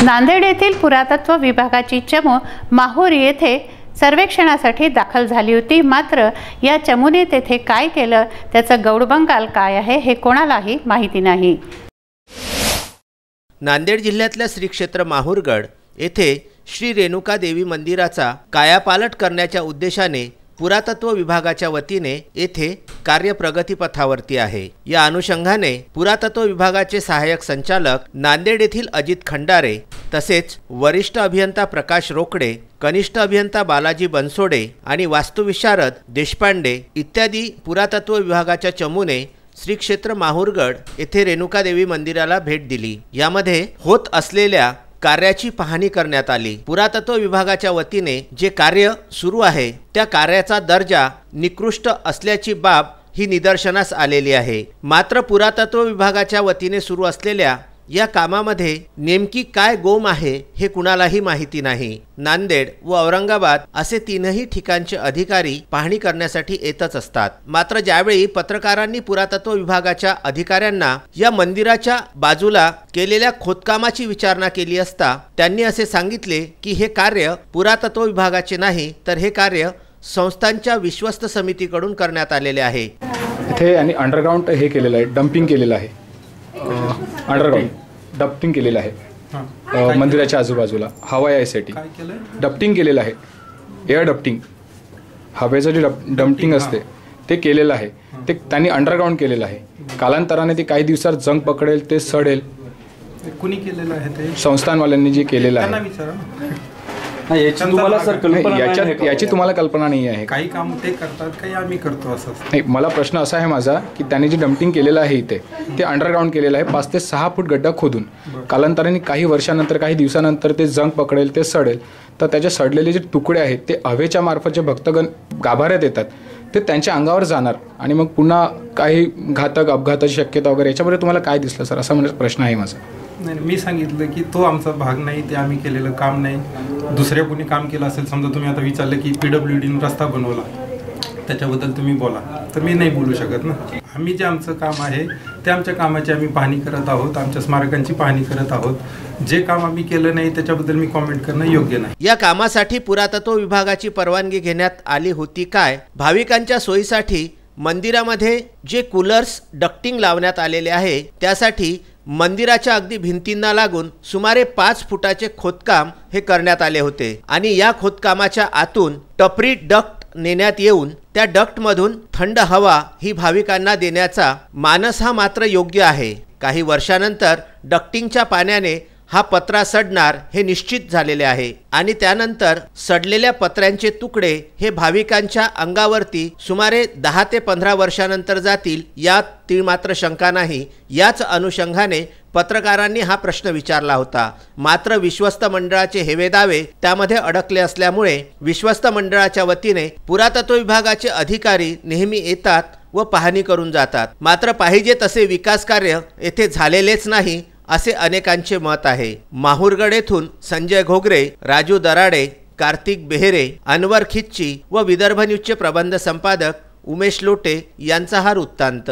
नांदेड येथील पुरातत्व विभागाची चमू माहुरी येथे सर्वेक्षणासाठी दाखल झाली होती। मात्र या चमूने तेथे काय केलं, त्याचा गौडबंगाल काय आहे हे कोणालाही माहिती नाही। नांदेड जिल्ह्यातल्या श्री क्षेत्र माहुरगड येथे श्री रेणुका देवी मंदिराचा कायापालट करण्याच्या उद्देशाने पुरातत्व विभागाच्या वतीने येथे कार्य प्रगतीपथावरती आहे। या अनुषंगाने पुरातत्व विभागाचे सहाय्यक संचालक नांदेड येथील अजित खंडारे तसेच वरिष्ठ अभियंता प्रकाश रोकडे, कनिष्ठ अभियंता बालाजी बनसोडे आणि वास्तुविशारद देशपांडे इत्यादी पुरातत्व विभागाच्या चमूने श्री क्षेत्र माहुरगड येथे रेणुका देवी मंदिराला भेट दिली। यामध्ये होत असलेल्या कार्याची पाहणी करण्यात आली। पुरातत्व विभागाच्या वतीने जे कार्य सुरू आहे त्या कार्याचा दर्जा निकृष्ट असल्याची बाब ही निदर्शनास आलेली आहे। मात्र पुरातत्व विभागाच्या वतीने सुरू असलेल्या या कामामध्ये नेमकी काय गोम आहे हे कुणालाही माहिती नाही। नांदेड व औरंगाबाद असे तीनही ठिकाणचे अधिकारी पाहणी करण्यासाठी येतच असतात। मात्र ज्यावेळी पत्रकारांनी पुरातत्व विभागाच्या अधिकाऱ्यांना या मंदिराच्या बाजूला केलेल्या खोदकामाची विचारणा केली असता त्यांनी असे सांगितले की हे कार्य पुरातत्व विभागाचे नाही, तर हे कार्य संस्थांच्या विश्वस्त समितीकडून करण्यात आलेले आहे। इथे आणि अंडरग्राउंड हे केलेलं आहे, डंपिंग केलेलं आहे, अंडरग्राउंड डप्टिंग केलेलं आहे मंदिराच्या आजूबाजूला हवा यायसाठी डप्टिंग केलेलं आहे। एअर डप्टिंग, हवेचं जे डम्पिंग असते ते केलेलं आहे। ते त्यांनी अंडरग्राउंड केलेलं आहे। कालांतराने ते काही दिवसात जंग पकडेल, ते सडेल। कुणी केलेलं आहे ते? संस्थांवाल्यांनी जे केलेलं आहे। याची तुम्हाला कल्पना नाही आहे। काही काम ते करतात, काही आम्ही करतो असं नाही। मला प्रश्न असा आहे माझा की त्यांनी जे डम्पिंग केलेलं आहे इथे ते अंडरग्राउंड केलेलं आहे 5 ते 6 फूट गड्डा खोदून। कालांतराने काही वर्षानंतर, काही दिवसानंतर ते जंग पकडेल, ते सडेल, तर त्याचे सडलेले जे तुकडे आहेत ते हवेच्या मार्फत जे भक्तगण गाभाऱ्यात येतात ते त्यांच्या अंगावर जाणार आणि मग पुन्हा काही घातक अपघाताची शक्यता वगैरे। याच्यामध्ये तुम्हाला काय दिसलं सर, असा म्हणजे प्रश्न आहे माझा। नाही, मी सांगितलं की तो आमचा भाग नाही, ते आम्ही केलेलं काम नाही। दुसऱ्या कोणी काम केलं असेल, समजा तुम्ही आता विचारलं की PWDने रस्ता बनवला त्याच्याबद्दल तुम्ही बोला, तर मी नाही बोलू शकत ना। आम्ही जे आमचं काम आहे ते आमच्या कामाची आम्ही पाहणी करत आहोत, आमच्या स्मारकांची पाहणी करत आहोत। जे काम आम्ही केलं नाही त्याच्याबद्दल मी कॉमेंट करणं योग्य नाही। या कामासाठी पुरातत्व विभागाची परवानगी घेण्यात आली होती काय? भाविकांच्या सोयीसाठी मंदिरामध्ये जे कूलर्स डक्टिंग लावण्यात आलेले आहे त्यासाठी मंदिराच्या अगदी भिंतींना लागून सुमारे 5 फुटाचे खोदकाम हे करण्यात आले होते आणि या खोदकामाच्या आतून टपरी डक्ट नेण्यात येऊन त्या डक्टमधून थंड हवा ही भाविकांना देण्याचा मानस हा मात्र योग्य आहे। काही वर्षानंतर डक्टिंगच्या पाण्याने हा पत्रा सडणार हे निश्चित झालेले आहे आणि त्यानंतर सडलेल्या पत्र्यांचे तुकडे हे भाविकांच्या अंगावरती सुमारे 10 ते 15 वर्षानंतर जातील यात ती मात्र शंका नाही। याच अनुषंगाने पत्रकारांनी हा प्रश्न विचारला होता। मात्र विश्वस्त मंडळाचे हेवे दावे त्यामध्ये अडकले असल्यामुळे विश्वस्त मंडळाच्या वतीने पुरातत्व विभागाचे अधिकारी नेहमी येतात व पाहणी करून जातात। मात्र पाहिजे तसे विकास कार्य येथे झालेलेच नाही असे अनेकांचे मत आहे। माहुरगड येथून संजय घोगरे, राजू दराडे, कार्तिक बेहेरे, अनवर खिच्ची व विदर्भ न्यूजचे प्रबंध संपादक उमेश लोटे यांचा हा वृत्तांत।